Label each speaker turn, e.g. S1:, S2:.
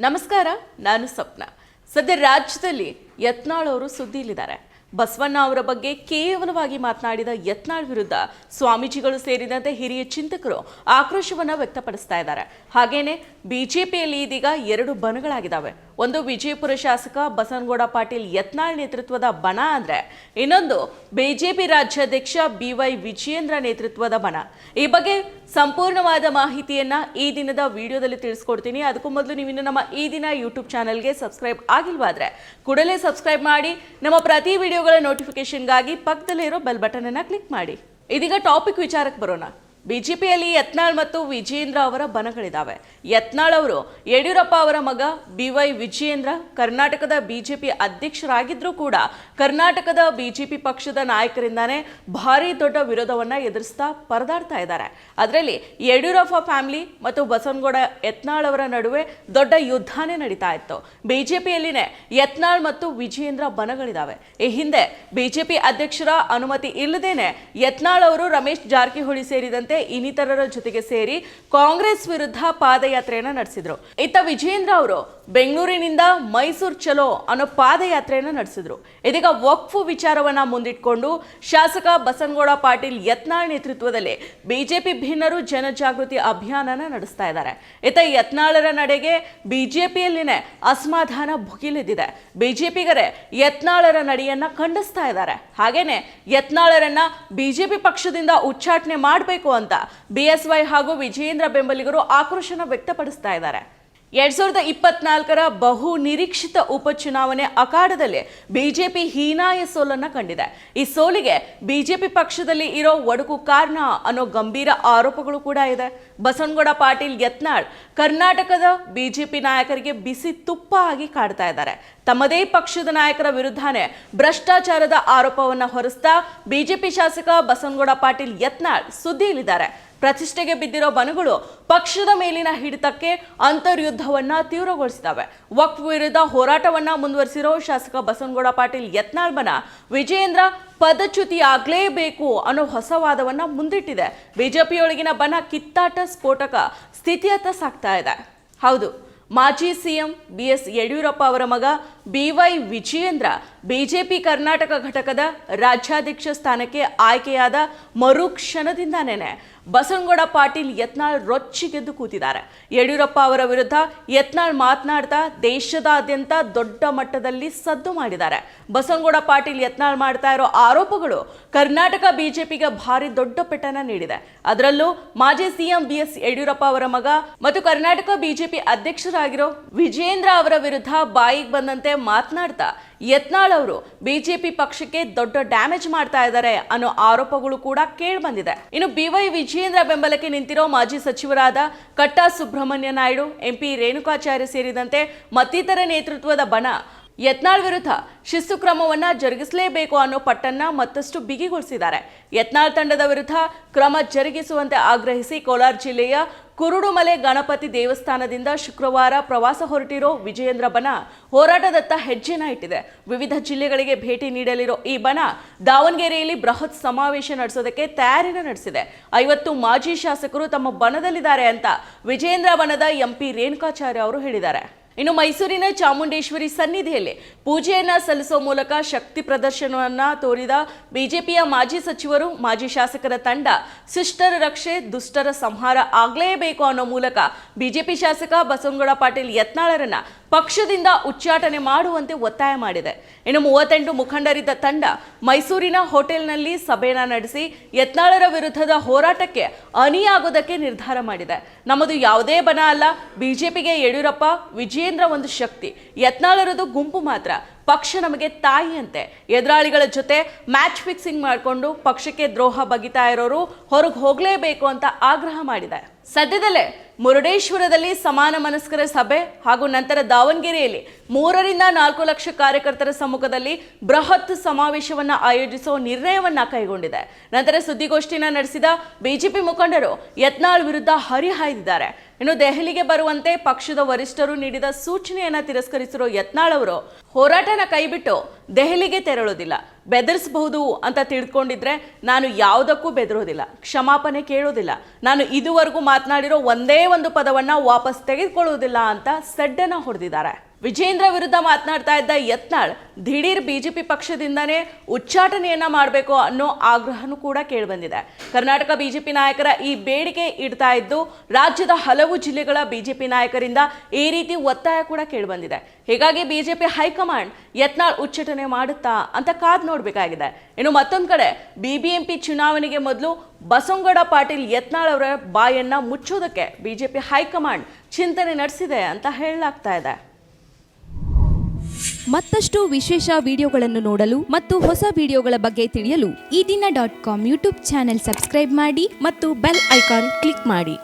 S1: ನಮಸ್ಕಾರ, ನಾನು ಸ್ವಪ್ನ. ಸದ್ಯ ರಾಜ್ಯದಲ್ಲಿ ಯತ್ನಾಳ್ ಅವರು ಸುದ್ದಿಯಲ್ಲಿದ್ದಾರೆ. ಬಸವಣ್ಣ ಅವರ ಬಗ್ಗೆ ಕೇವಲವಾಗಿ ಮಾತನಾಡಿದ ಯತ್ನಾಳ್ ವಿರುದ್ಧ ಸ್ವಾಮೀಜಿಗಳು ಸೇರಿದಂತೆ ಹಿರಿಯ ಚಿಂತಕರು ಆಕ್ರೋಶವನ್ನ ವ್ಯಕ್ತಪಡಿಸ್ತಾ ಇದ್ದಾರೆ. ಹಾಗೇನೆ ಬಿಜೆಪಿಯಲ್ಲಿ ಇದೀಗ ಎರಡು ಬಣಗಳಾಗಿದ್ದಾವೆ. ಒಂದು ವಿಜಯಪುರ ಶಾಸಕ ಬಸನಗೌಡ ಪಾಟೀಲ್ ಯತ್ನಾಳ್ ನೇತೃತ್ವದ ಬಣ ಅಂದ್ರೆ, ಇನ್ನೊಂದು ಬಿಜೆಪಿ ರಾಜ್ಯಾಧ್ಯಕ್ಷ BY ವಿಜಯೇಂದ್ರ ನೇತೃತ್ವದ ಬಣ. ಈ ಬಗ್ಗೆ ಸಂಪೂರ್ಣವಾದ ಮಾಹಿತಿಯನ್ನ ಈ ದಿನದ ವಿಡಿಯೋದಲ್ಲಿ ತಿಳಿಸ್ಕೊಡ್ತೀನಿ. ಅದಕ್ಕೂ ಮೊದಲು ನೀವಿನ್ನು ನಮ್ಮ ಈ ದಿನ ಯೂಟ್ಯೂಬ್ ಚಾನೆಲ್ಗೆ ಸಬ್ಸ್ಕ್ರೈಬ್ ಆಗಿಲ್ವಾದ್ರೆ ಕೂಡಲೇ ಸಬ್ಸ್ಕ್ರೈಬ್ ಮಾಡಿ, ನಮ್ಮ ಪ್ರತಿ ವಿಡಿಯೋಗಳ ನೋಟಿಫಿಕೇಶನ್ಗಾಗಿ ಪಕ್ಕದಲ್ಲಿರೋ ಬೆಲ್ ಬಟನ್ ಅನ್ನ ಕ್ಲಿಕ್ ಮಾಡಿ. ಇದೀಗ ಟಾಪಿಕ್ ವಿಚಾರಕ್ಕೆ ಬರೋಣ. ಬಿಜೆಪಿಯಲ್ಲಿ ಯತ್ನಾಳ್ ಮತ್ತು ವಿಜಯೇಂದ್ರ ಅವರ ಬಣಗಳಿದ್ದಾವೆ. ಯತ್ನಾಳ್ ಅವರು ಯಡಿಯೂರಪ್ಪ ಅವರ ಮಗ BY ವಿಜಯೇಂದ್ರ ಕರ್ನಾಟಕದ ಬಿಜೆಪಿ ಅಧ್ಯಕ್ಷರಾಗಿದ್ರೂ ಕೂಡ ಕರ್ನಾಟಕದ ಬಿಜೆಪಿ ಪಕ್ಷದ ನಾಯಕರಿಂದಾನೇ ಭಾರಿ ದೊಡ್ಡ ವಿರೋಧವನ್ನ ಎದುರಿಸ್ತಾ ಪರದಾಡ್ತಾ ಇದ್ದಾರೆ. ಅದರಲ್ಲಿ ಯಡಿಯೂರಪ್ಪ ಫ್ಯಾಮಿಲಿ ಮತ್ತು ಬಸನಗೌಡ ಯತ್ನಾಳ್ ಅವರ ನಡುವೆ ದೊಡ್ಡ ಯುದ್ಧನೇ ನಡೀತಾ ಇತ್ತು. ಬಿಜೆಪಿಯಲ್ಲಿನೇ ಯತ್ನಾಳ್ ಮತ್ತು ವಿಜಯೇಂದ್ರ ಬಣಗಳಿದ್ದಾವೆ. ಈ ಹಿಂದೆ ಬಿಜೆಪಿ ಅಧ್ಯಕ್ಷರ ಅನುಮತಿ ಇಲ್ಲದೇನೆ ಯತ್ನಾಳ್ ಅವರು ರಮೇಶ್ ಜಾರಕಿಹೊಳಿ ಸೇರಿದಂತೆ ಇನ್ನಿತರರ ಜೊತೆಗೆ ಸೇರಿ ಕಾಂಗ್ರೆಸ್ ವಿರುದ್ಧ ಪಾದಯಾತ್ರೆಯನ್ನ ನಡೆಸಿದ್ರು. ಇತ್ತ ವಿಜಯೇಂದ್ರ ಅವರು ಬೆಂಗಳೂರಿನಿಂದ ಮೈಸೂರು ಚಲೋ ಅನ್ನೋ ಪಾದಯಾತ್ರೆಯನ್ನ ನಡೆಸಿದ್ರು. ಇದೀಗ ವಕ್ಫ್ ವಿಚಾರವನ್ನ ಮುಂದಿಟ್ಕೊಂಡು ಶಾಸಕ ಬಸನಗೌಡ ಪಾಟೀಲ್ ಯತ್ನಾಳ್ ನೇತೃತ್ವದಲ್ಲಿ ಬಿಜೆಪಿ ಭಿನ್ನರು ಜನಜಾಗೃತಿ ಅಭಿಯಾನನ ನಡೆಸ್ತಾ ಇದ್ದಾರೆ. ಇತ್ತ ಯತ್ನಾಳರ ನಡೆಗೆ ಬಿಜೆಪಿಯಲ್ಲಿನೇ ಅಸಮಾಧಾನ ಭುಗಿಲೆದ್ದಿದೆ. ಬಿಜೆಪಿಗರೇ ಯತ್ನಾಳರ ನಡೆಯನ್ನ ಖಂಡಿಸ್ತಾ ಇದ್ದಾರೆ. ಹಾಗೇನೆ ಯತ್ನಾಳರನ್ನ ಬಿಜೆಪಿ ಪಕ್ಷದಿಂದ ಉಚ್ಚಾಟನೆ ಮಾಡಬೇಕು ಅಂತ BSY ಹಾಗೂ ವಿಜಯೇಂದ್ರ ಬೆಂಬಲಿಗರು ಆಕ್ರೋಶನ ವ್ಯಕ್ತಪಡಿಸ್ತಾ ಇದ್ದಾರೆ. 2024ರ ಬಹು ನಿರೀಕ್ಷಿತ ಉಪಚುನಾವಣೆ ಅಖಾಡದಲ್ಲಿ ಬಿಜೆಪಿ ಹೀನಾಯ ಸೋಲನ್ನ ಕಂಡಿದೆ. ಈ ಸೋಲಿಗೆ ಬಿಜೆಪಿ ಪಕ್ಷದಲ್ಲಿ ಇರೋ ಒಡಕು ಕಾರಣ ಅನ್ನೋ ಗಂಭೀರ ಆರೋಪಗಳು ಕೂಡ ಇದೆ. ಬಸನಗೌಡ ಪಾಟೀಲ್ ಯತ್ನಾಳ್ ಕರ್ನಾಟಕದ ಬಿಜೆಪಿ ನಾಯಕರಿಗೆ ಬಿಸಿ ತುಪ್ಪ ಆಗಿ ಕಾಡ್ತಾ ಇದ್ದಾರೆ. ತಮ್ಮದೇ ಪಕ್ಷದ ನಾಯಕರ ವಿರುದ್ಧನೇ ಭ್ರಷ್ಟಾಚಾರದ ಆರೋಪವನ್ನ ಹೊರಿಸ್ತಾ ಬಿಜೆಪಿ ಶಾಸಕ ಬಸನಗೌಡ ಪಾಟೀಲ್ ಯತ್ನಾಳ್ ಸುದ್ದಿಯಲ್ಲಿದ್ದಾರೆ. ಪ್ರತಿಷ್ಠೆಗೆ ಬಿದ್ದಿರೋ ಬಣಗಳು ಪಕ್ಷದ ಮೇಲಿನ ಹಿಡಿತಕ್ಕೆ ಅಂತರ್ಯುದ್ಧವನ್ನ ತೀವ್ರಗೊಳಿಸಿದ್ದಾವೆ. ವಕ್ಫ್ ವಿರುದ್ಧ ಹೋರಾಟವನ್ನ ಮುಂದುವರಿಸಿರೋ ಶಾಸಕ ಬಸನಗೌಡ ಪಾಟೀಲ್ ಯತ್ನಾಳ್ ಬಣ ವಿಜಯೇಂದ್ರ ಪದಚ್ಯುತಿ ಆಗ್ಲೇಬೇಕು ಅನ್ನೋ ಹೊಸ ವಾದವನ್ನ ಮುಂದಿಟ್ಟಿದೆ. ಬಿಜೆಪಿಯೊಳಗಿನ ಬಣ ಕಿತ್ತಾಟ ಸ್ಫೋಟಕ ಸ್ಥಿತಿಯತ್ತ ಸಾಗ್ತಾ ಇದೆ. ಹೌದು, ಮಾಜಿ ಸಿಎಂ BS ಯಡಿಯೂರಪ್ಪ ಅವರ ಮಗ BY ವಿಜಯೇಂದ್ರ ಬಿಜೆಪಿ ಕರ್ನಾಟಕ ಘಟಕದ ರಾಜ್ಯಾಧ್ಯಕ್ಷ ಸ್ಥಾನಕ್ಕೆ ಆಯ್ಕೆಯಾದ ಮರುಕ್ಷಣದಿಂದಾನೇ ಬಸನಗೌಡ ಪಾಟೀಲ್ ಯತ್ನಾಳ್ ರೊಚ್ಚಿಗೆದ್ದು ಕೂತಿದ್ದಾರೆ. ಯಡಿಯೂರಪ್ಪ ಅವರ ವಿರುದ್ಧ ಯತ್ನಾಳ್ ಮಾತನಾಡ್ತಾ ದೇಶದಾದ್ಯಂತ ದೊಡ್ಡ ಮಟ್ಟದಲ್ಲಿ ಸದ್ದು ಮಾಡಿದ್ದಾರೆ. ಬಸನಗೌಡ ಪಾಟೀಲ್ ಯತ್ನಾಳ್ ಮಾಡ್ತಾ ಇರೋ ಆರೋಪಗಳು ಕರ್ನಾಟಕ ಬಿಜೆಪಿಗೆ ಭಾರಿ ದೊಡ್ಡ ಪೆಟ್ಟನ್ನ ನೀಡಿದೆ. ಅದರಲ್ಲೂ ಮಾಜಿ ಸಿಎಂ BS ಯಡಿಯೂರಪ್ಪ ಅವರ ಮಗ ಮತ್ತು ಕರ್ನಾಟಕ ಬಿಜೆಪಿ ಅಧ್ಯಕ್ಷರಾಗಿರೋ ವಿಜಯೇಂದ್ರ ಅವರ ವಿರುದ್ಧ ಬಾಯಿಗೆ ಬಂದಂತೆ ಮಾತನಾಡ್ತಾ ಯತ್ನಾಳ್ ಅವರು ಬಿಜೆಪಿ ಪಕ್ಷಕ್ಕೆ ದೊಡ್ಡ ಡ್ಯಾಮೇಜ್ ಮಾಡ್ತಾ ಇದ್ದಾರೆ ಅನ್ನೋ ಆರೋಪಗಳು ಕೂಡ ಕೇಳಿ ಬಂದಿದೆ. ಇನ್ನು BY ವಿಜಯೇಂದ್ರ ಬೆಂಬಲಕ್ಕೆ ನಿಂತಿರೋ ಮಾಜಿ ಸಚಿವರಾದ ಕಟ್ಟಾ ಸುಬ್ರಹ್ಮಣ್ಯ ನಾಯ್ಡು, MP ರೇಣುಕಾಚಾರ್ಯ ಸೇರಿದಂತೆ ಮತ್ತಿತರ ನೇತೃತ್ವದ ಬಣ ಯತ್ನಾಳ್ ವಿರುದ್ಧ ಶಿಸ್ತು ಕ್ರಮವನ್ನ ಜರುಗಿಸಲೇಬೇಕು ಅನ್ನೋ ಪಟ್ಟನ್ನ ಮತ್ತಷ್ಟು ಬಿಗಿಗೊಳಿಸಿದ್ದಾರೆ. ಯತ್ನಾಳ್ ತಂಡದ ವಿರುದ್ಧ ಕ್ರಮ ಜರುಗಿಸುವಂತೆ ಆಗ್ರಹಿಸಿ ಕೋಲಾರ ಜಿಲ್ಲೆಯ ಕುರುಡುಮಲೆ ಗಣಪತಿ ದೇವಸ್ಥಾನದಿಂದ ಶುಕ್ರವಾರ ಪ್ರವಾಸ ಹೊರಟಿರೋ ವಿಜಯೇಂದ್ರ ಬಣ ಹೋರಾಟದತ್ತ ಹೆಜ್ಜೆನ ಇಟ್ಟಿದೆ. ವಿವಿಧ ಜಿಲ್ಲೆಗಳಿಗೆ ಭೇಟಿ ನೀಡಲಿರೋ ಈ ಬಣ ದಾವಣಗೆರೆಯಲ್ಲಿ ಬೃಹತ್ ಸಮಾವೇಶ ನಡೆಸೋದಕ್ಕೆ ತಯಾರಿನ ನಡೆಸಿದೆ. 50 ಮಾಜಿ ಶಾಸಕರು ತಮ್ಮ ಬಣದಲ್ಲಿದ್ದಾರೆ ಅಂತ ವಿಜಯೇಂದ್ರ ಬಣದ MP ರೇಣುಕಾಚಾರ್ಯ ಅವರು ಹೇಳಿದ್ದಾರೆ. ಇನ್ನು ಮೈಸೂರಿನ ಚಾಮುಂಡೇಶ್ವರಿ ಸನ್ನಿಧಿಯಲ್ಲಿ ಪೂಜೆಯನ್ನ ಸಲ್ಲಿಸುವ ಮೂಲಕ ಶಕ್ತಿ ಪ್ರದರ್ಶನವನ್ನ ತೋರಿದ ಬಿಜೆಪಿಯ ಮಾಜಿ ಸಚಿವರು, ಮಾಜಿ ಶಾಸಕರ ತಂಡ ಶಿಷ್ಟರ ರಕ್ಷೆ, ದುಷ್ಟರ ಸಂಹಾರ ಆಗಲೇಬೇಕು ಅನ್ನೋ ಮೂಲಕ ಬಿಜೆಪಿ ಶಾಸಕ ಬಸನಗೌಡ ಪಾಟೀಲ್ ಯತ್ನಾಳರನ್ನ ಪಕ್ಷದಿಂದ ಉಚ್ಚಾಟನೆ ಮಾಡುವಂತೆ ಒತ್ತಾಯ ಮಾಡಿದೆ. ಇನ್ನು 38 ಮುಖಂಡರಿದ್ದ ತಂಡ ಮೈಸೂರಿನ ಹೋಟೆಲ್ನಲ್ಲಿ ಸಭೆಯನ್ನ ನಡೆಸಿ ಯತ್ನಾಳರ ವಿರುದ್ಧದ ಹೋರಾಟಕ್ಕೆ ಅಣಿಯಾಗೋದಕ್ಕೆ ನಿರ್ಧಾರ ಮಾಡಿದೆ. ನಮ್ಮದು ಯಾವುದೇ ಬಣ ಅಲ್ಲ, ಬಿಜೆಪಿಗೆ ಯಡಿಯೂರಪ್ಪ ವಿಜಯೇಂದ್ರ ಒಂದು ಶಕ್ತಿ, ಯತ್ನಾಳರದು ಗುಂಪು ಮಾತ್ರ. ಪಕ್ಷ ನಮಗೆ ತಾಯಿಯಂತೆ. ಎದುರಾಳಿಗಳ ಜೊತೆ ಮ್ಯಾಚ್ ಫಿಕ್ಸಿಂಗ್ ಮಾಡಿಕೊಂಡು ಪಕ್ಷಕ್ಕೆ ದ್ರೋಹ ಬಗಿತಾ ಇರೋರು ಹೊರಗೆ ಹೋಗಲೇಬೇಕು ಅಂತ ಆಗ್ರಹ ಮಾಡಿದೆ. ಸದ್ಯದಲ್ಲೇ ಮುರುಡೇಶ್ವರದಲ್ಲಿ ಸಮಾನ ಮನಸ್ಕರ ಸಭೆ ಹಾಗೂ ನಂತರ ದಾವಣಗೆರೆಯಲ್ಲಿ 3-4 ಲಕ್ಷ ಕಾರ್ಯಕರ್ತರ ಸಮ್ಮುಖದಲ್ಲಿ ಬೃಹತ್ ಸಮಾವೇಶವನ್ನ ಆಯೋಜಿಸುವ ನಿರ್ಣಯವನ್ನ ಕೈಗೊಂಡಿದೆ. ನಂತರ ಸುದ್ದಿಗೋಷ್ಠಿನ ನಡೆಸಿದ ಬಿಜೆಪಿ ಮುಖಂಡರು ಯತ್ನಾಳ್ ವಿರುದ್ಧ ಹರಿಹಾಯ್ದಿದ್ದಾರೆ. ಇನ್ನು ದೆಹಲಿಗೆ ಬರುವಂತೆ ಪಕ್ಷದ ವರಿಷ್ಠರು ನೀಡಿದ ಸೂಚನೆಯನ್ನ ತಿರಸ್ಕರಿಸಿರೋ ಯತ್ನಾಳ್ ಅವರು ಹೋರಾಟನ ಕೈಬಿಟ್ಟು ದೆಹಲಿಗೆ ತೆರಳೋದಿಲ್ಲ. ಬೆದರಿಸಬಹುದು ಅಂತ ತಿಳ್ಕೊಂಡಿದ್ರೆ ನಾನು ಯಾವುದಕ್ಕೂ ಬೆದರೋದಿಲ್ಲ, ಕ್ಷಮಾಪಣೆ ಕೇಳೋದಿಲ್ಲ, ನಾನು ಇದುವರೆಗೂ ಮಾತನಾಡಿರೋ ಒಂದೇ ಒಂದು ಪದವನ್ನ ವಾಪಸ್ ತೆಗೆದುಕೊಳ್ಳುವುದಿಲ್ಲ ಅಂತ ಸಡ್ಡನ್ನ ಹೊಡೆದಿದ್ದಾರೆ. ವಿಜೇಂದ್ರ ವಿರುದ್ಧ ಮಾತನಾಡ್ತಾ ಇದ್ದ ಯತ್ನಾಳ್ ದಿಢೀರ್ ಬಿಜೆಪಿ ಪಕ್ಷದಿಂದನೇ ಉಚ್ಚಾಟನೆಯನ್ನ ಮಾಡಬೇಕು ಅನ್ನೋ ಆಗ್ರಹನೂ ಕೂಡ ಕೇಳಿಬಂದಿದೆ. ಕರ್ನಾಟಕ ಬಿಜೆಪಿ ನಾಯಕರ ಈ ಬೇಡಿಕೆ ಇಡ್ತಾ ಇದ್ದು ರಾಜ್ಯದ ಹಲವು ಜಿಲ್ಲೆಗಳ ಬಿಜೆಪಿ ನಾಯಕರಿಂದ ಈ ರೀತಿ ಒತ್ತಾಯ ಕೂಡ ಕೇಳಿಬಂದಿದೆ. ಹೀಗಾಗಿ ಬಿಜೆಪಿ ಹೈಕಮಾಂಡ್ ಯತ್ನಾಳ್ ಉಚ್ಚಾಟನೆ ಮಾಡುತ್ತಾ ಅಂತ ಕಾದ್ ನೋಡ್ಬೇಕಾಗಿದೆ. ಇನ್ನು ಮತ್ತೊಂದು ಕಡೆ ಬಿಬಿಎಂಪಿ ಚುನಾವಣೆಗೆ ಮೊದಲು ಬಸವನಗೌಡ ಪಾಟೀಲ್ ಯತ್ನಾಳ್ ಅವರ ಬಾಯನ್ನ ಮುಚ್ಚೋದಕ್ಕೆ ಬಿಜೆಪಿ ಹೈಕಮಾಂಡ್ ಚಿಂತನೆ ನಡೆಸಿದೆ ಅಂತ ಹೇಳಲಾಗ್ತಾ ಇದೆ.
S2: ಮತ್ತಷ್ಟು ವಿಶೇಷ ವಿಡಿಯೋಗಳನ್ನು ನೋಡಲು ಮತ್ತು ಹೊಸ ವಿಡಿಯೋಗಳ ಬಗ್ಗೆ ತಿಳಿಯಲು
S3: ಈ ದಿನ .com ಯೂಟ್ಯೂಬ್ ಚಾನೆಲ್ ಸಬ್ಸ್ಕ್ರೈಬ್ ಮಾಡಿ
S2: ಮತ್ತು ಬೆಲ್ ಐಕಾನ್ ಕ್ಲಿಕ್ ಮಾಡಿ.